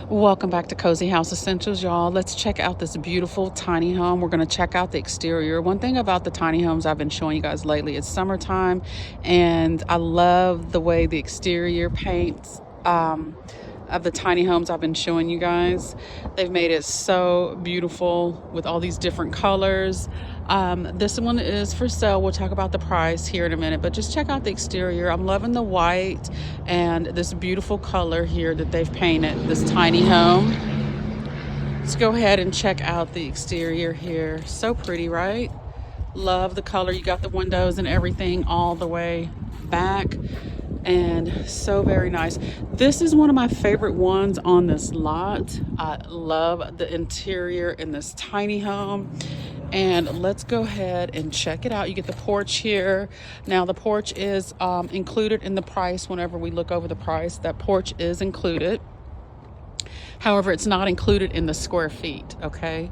Welcome back to Cozy House Essentials, y'all. Let's check out this beautiful tiny home. We're going to check out the exterior. One thing about the tiny homes I've been showing you guys lately, it's summertime, and I love the way the exterior paints of the tiny homes I've been showing you guys. They've made it so beautiful with all these different colors. This one is for sale. We'll talk about the price here in a minute, but just check out the exterior. I'm loving the white and this beautiful color here that they've painted this tiny home. Let's go ahead and check out the exterior here. So pretty, right? Love the color. You got the windows and everything all the way back, and so very nice. This is one of my favorite ones on this lot. I love the interior in this tiny home. And let's go ahead and check it out. You get the porch here. Now the porch is included in the price. Whenever we look over the price, that porch is included. However, it's not included in the square feet, okay?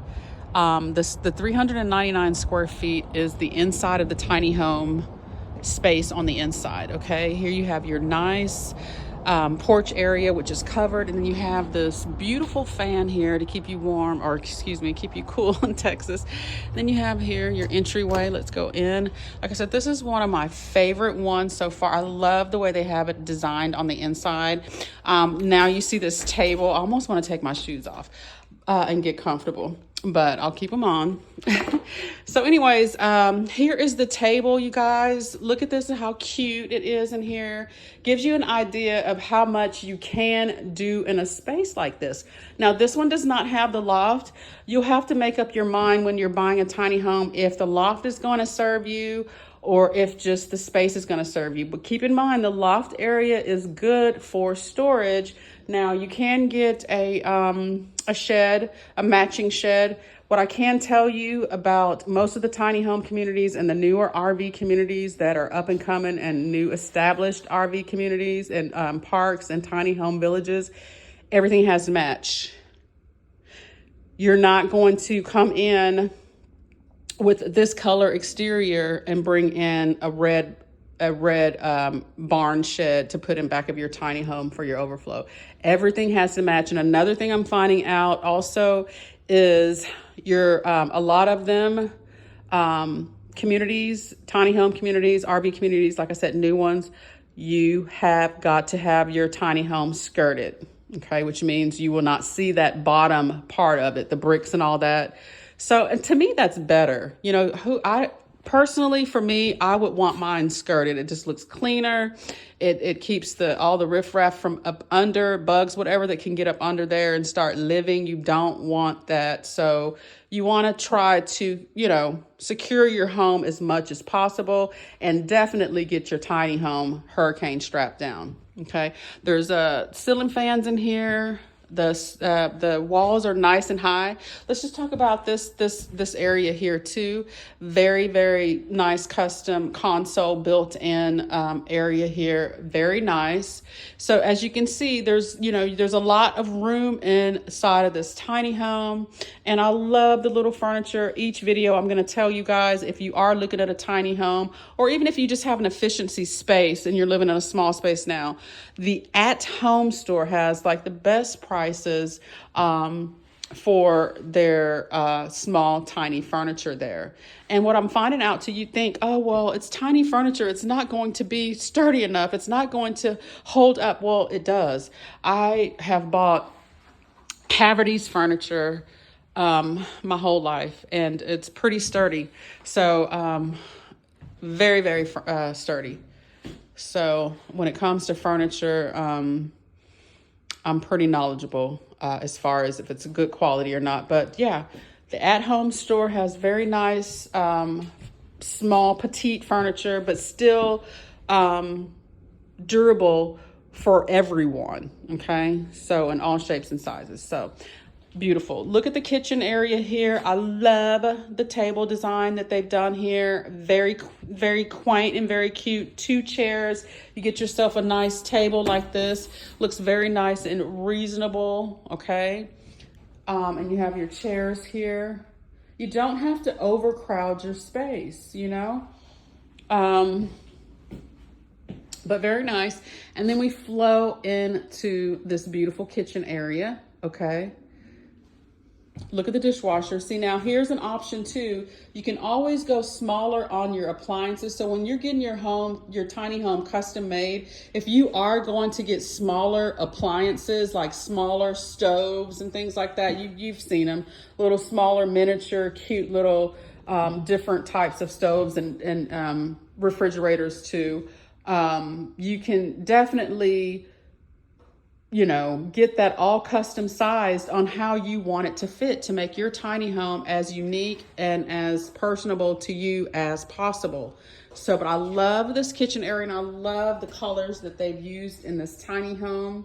The 399 square feet is the inside of the tiny home space on the inside, okay? Here you have your nice porch area, which is covered, and then you have this beautiful fan here to keep you warm, or excuse me, keep you cool in Texas. Then you have here your entryway. Let's go in. Like I said, this is one of my favorite ones so far. I love the way they have it designed on the inside. Now you see this table. I almost want to take my shoes off and get comfortable, but I'll keep them on. So anyways, here is the table, you guys. Look at this and how cute it is in here. Gives you an idea of how much you can do in a space like this. Now, this one does not have the loft. You'll have to make up your mind when you're buying a tiny home if the loft is going to serve you or if just the space is going to serve you. But keep in mind, the loft area is good for storage. Now, you can get a shed, a matching shed. What I can tell you about most of the tiny home communities and the newer RV communities that are up and coming and new established RV communities and parks and tiny home villages, everything has to match. You're not going to come in with this color exterior and bring in a red barn shed to put in back of your tiny home for your overflow. Everything has to match. And another thing I'm finding out also is a lot of them, communities, tiny home communities, RV communities, like I said, new ones, you have got to have your tiny home skirted, okay? Which means you will not see that bottom part of it, the bricks and all that. So, and to me, that's better. You know, personally, for me, I would want mine skirted. It just looks cleaner. It keeps all the riffraff from up under, bugs, whatever that can get up under there and start living. You don't want that. So you want to try to, secure your home as much as possible and definitely get your tiny home hurricane strapped down. Okay. There's ceiling fans in here. The walls are nice and high. Let's just talk about this area here too. Very, very nice custom console built in area here. Very nice. So as you can see, there's a lot of room inside of this tiny home, and I love the little furniture. Each video I'm going to tell you guys, if you are looking at a tiny home, or even if you just have an efficiency space and you're living in a small space now, the At Home store has like the best prices for their small, tiny furniture there. And what I'm finding out, you think, oh, well, it's tiny furniture. It's not going to be sturdy enough. It's not going to hold up. Well, it does. I have bought Haverty's furniture my whole life, and it's pretty sturdy. So very, very sturdy. So when it comes to furniture, I'm pretty knowledgeable as far as if it's a good quality or not. But yeah, the At Home store has very nice, small, petite furniture, but still durable for everyone. Okay, so in all shapes and sizes. So beautiful. Look at the kitchen area here. I love the table design that they've done here. Very, very quaint and very cute. 2 chairs. You get yourself a nice table like this. Looks very nice and reasonable. Okay. And you have your chairs here. You don't have to overcrowd your space, but very nice. And then we flow into this beautiful kitchen area, okay? Look at the dishwasher. See, now here's an option too. You can always go smaller on your appliances. So when you're getting your home, your tiny home custom made, if you are going to get smaller appliances, like smaller stoves and things like that, you've seen them, little smaller miniature, cute little different types of stoves and refrigerators too. You can definitely, you know, get that all custom sized on how you want it to fit to make your tiny home as unique and as personable to you as possible. So, but I love this kitchen area and I love the colors that they've used in this tiny home.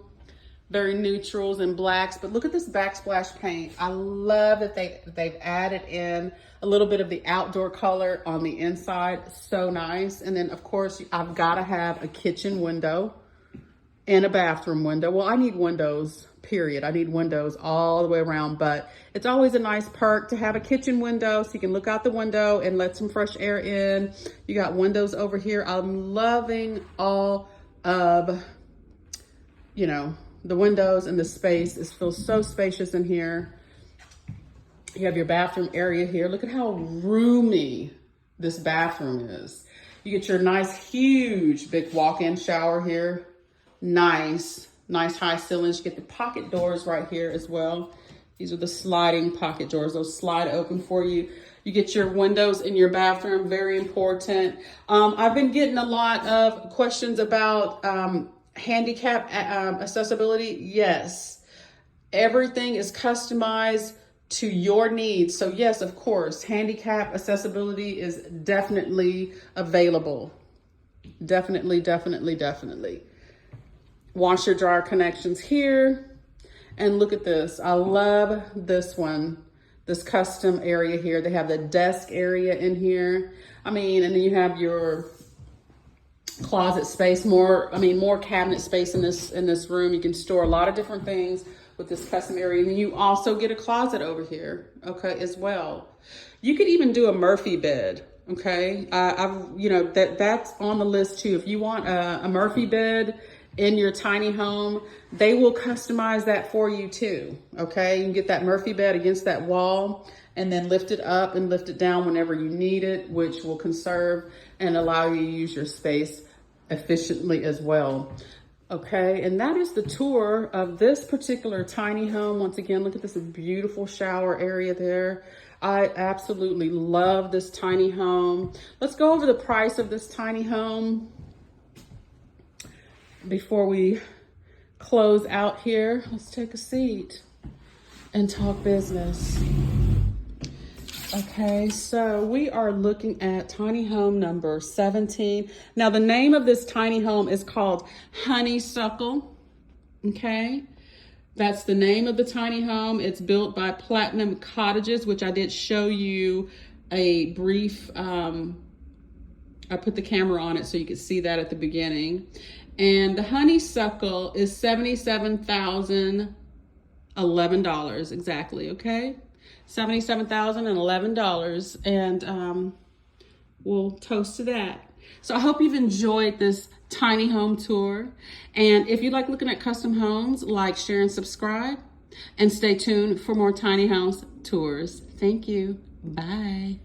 Very neutrals and blacks, but look at this backsplash paint. I love that they've added in a little bit of the outdoor color on the inside. So nice. And then of course I've got to have a kitchen window and a bathroom window. Well, I need windows, period. I need windows all the way around, but it's always a nice perk to have a kitchen window so you can look out the window and let some fresh air in. You got windows over here. I'm loving all of, you know, the windows and the space. It feels so spacious in here. You have your bathroom area here. Look at how roomy this bathroom is. You get your nice, huge, big walk-in shower here. Nice high ceilings. You get the pocket doors right here as well. These are the sliding pocket doors. Those slide open for you. You get your windows in your bathroom, very important. I've been getting a lot of questions about handicap accessibility. Yes, everything is customized to your needs. So yes, of course, handicap accessibility is definitely available. Definitely. Washer dryer connections here. And look at this. I love this one, this custom area here. They have the desk area in here. I mean, and then you have your closet space, more cabinet space in this room. You can store a lot of different things with this custom area. And you also get a closet over here, okay, as well. You could even do a Murphy bed, okay? That's on the list too. If you want a Murphy bed in your tiny home, they will customize that for you too, okay? You can get that Murphy bed against that wall and then lift it up and lift it down whenever you need it, which will conserve and allow you to use your space efficiently as well. Okay, and that is the tour of this particular tiny home. Once again, look at this beautiful shower area there. I absolutely love this tiny home. Let's go over the price of this tiny home before we close out here. Let's take a seat and talk business. Okay, so we are looking at tiny home number 17. Now the name of this tiny home is called Honeysuckle, okay? That's the name of the tiny home. It's built by Platinum Cottages, which I did show you a brief, I put the camera on it so you could see that at the beginning. And the Honeysuckle is $77,011 exactly, okay? $77,011, and we'll toast to that. So I hope you've enjoyed this tiny home tour. And if you like looking at custom homes, like, share, and subscribe. And stay tuned for more tiny house tours. Thank you. Bye.